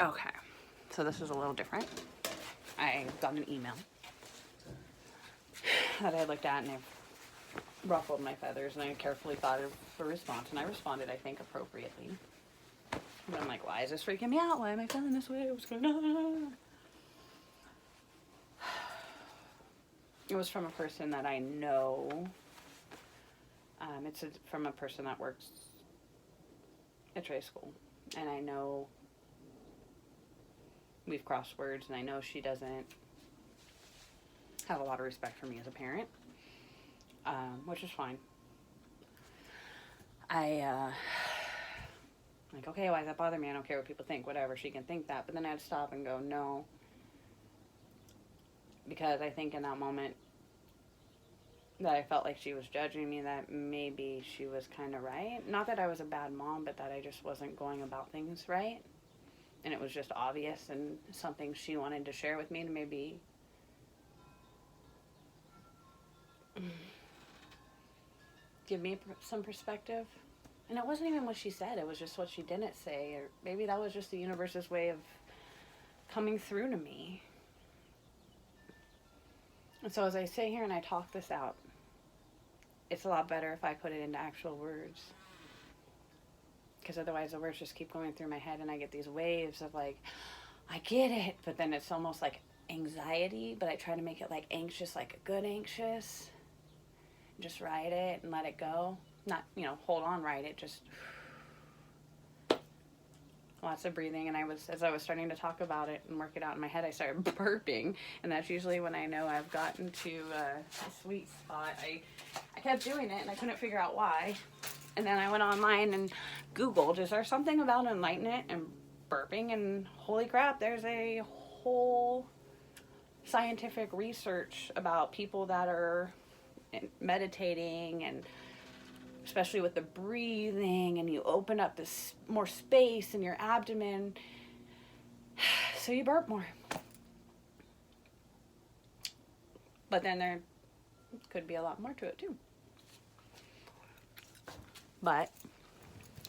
Okay, so this is a little different. I got an email that I looked at and it ruffled my feathers, and I carefully thought of a response, and I responded, I think, appropriately. But I'm like, why is this freaking me out? Why am I feeling this way? What's going on? It was from a person that I know. It's from a person that works at trade school, and I know we've crossed words, and I know she doesn't have a lot of respect for me as a parent, which is fine. Like, okay, why does that bother me? I don't care what people think, whatever, she can think that. But then I had to stop and go, no, because I think in that moment that I felt like she was judging me, that maybe she was kind of right. Not that I was a bad mom, but that I just wasn't going about things right. And it was just obvious and something she wanted to share with me to maybe give me some perspective. And it wasn't even what she said, it was just what she didn't say. Or maybe that was just the universe's way of coming through to me. And so as I sit here and I talk this out, it's a lot better if I put it into actual words. Because otherwise the words just keep going through my head and I get these waves of like, I get it. But then it's almost like anxiety, but I try to make it like anxious, like a good anxious. Just ride it and let it go. Not, hold on, ride it. Just lots of breathing. And as I was starting to talk about it and work it out in my head, I started burping. And that's usually when I know I've gotten to a sweet spot. I kept doing it and I couldn't figure out why. And then I went online and Googled, is there something about enlightenment and burping? And holy crap, there's a whole scientific research about people that are meditating, and especially with the breathing, and you open up this more space in your abdomen, so you burp more. But then there could be a lot more to it too. But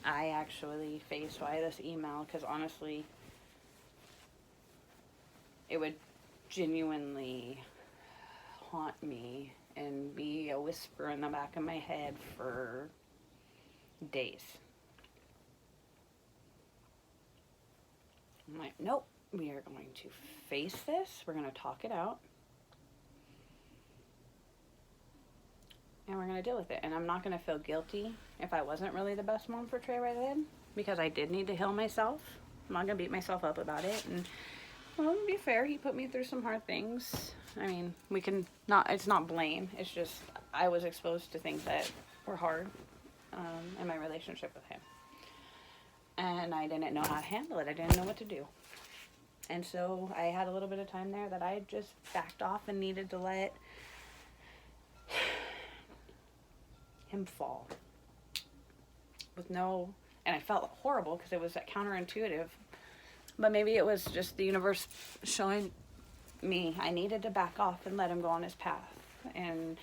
I actually faced why this email, because honestly, it would genuinely haunt me and be a whisper in the back of my head for days. I'm like, nope, we are going to face this. We're going to talk it out. And we're going to deal with it. And I'm not going to feel guilty if I wasn't really the best mom for Trey right then, because I did need to heal myself. I'm not going to beat myself up about it. And, well, to be fair, he put me through some hard things. I mean, it's not blame. It's just I was exposed to things that were hard in my relationship with him. And I didn't know how to handle it. I didn't know what to do. And so I had a little bit of time there that I just backed off and needed to let him fall. And I felt horrible because it was counterintuitive. But maybe it was just the universe showing me I needed to back off and let him go on his path. And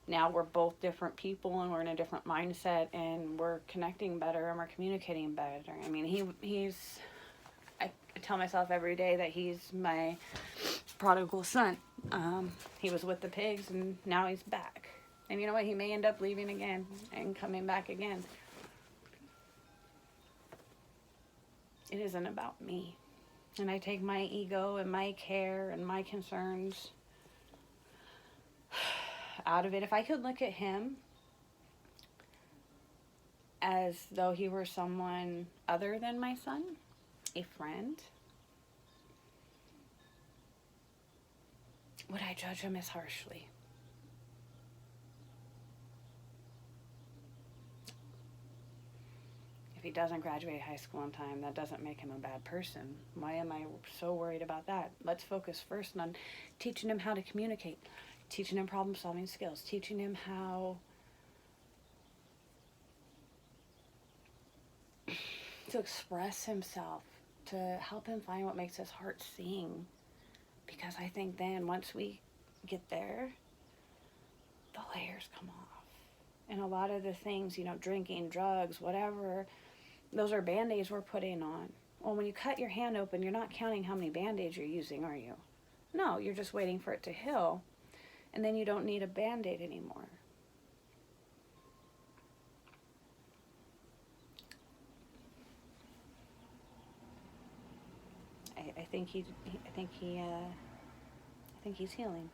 now we're both different people and we're in a different mindset and we're connecting better and we're communicating better. I mean, I tell myself every day that he's my prodigal son. He was with the pigs and now he's back. And you know what? He may end up leaving again and coming back again. It isn't about me. And I take my ego and my care and my concerns out of it. If I could look at him as though he were someone other than my son, a friend, would I judge him as harshly? If he doesn't graduate high school on time, that doesn't make him a bad person. Why am I so worried about that? Let's focus first on teaching him how to communicate, teaching him problem-solving skills, teaching him how to express himself, to help him find what makes his heart sing. Because I think then once we get there, the layers come off. And a lot of the things, drinking, drugs, whatever, those are Band-Aids we're putting on. Well, when you cut your hand open, you're not counting how many Band-Aids you're using, are you? No, you're just waiting for it to heal, and then you don't need a Band-Aid anymore. I think he's healing.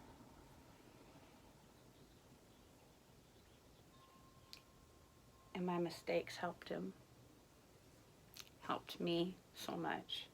And my mistakes helped him. Helped me so much.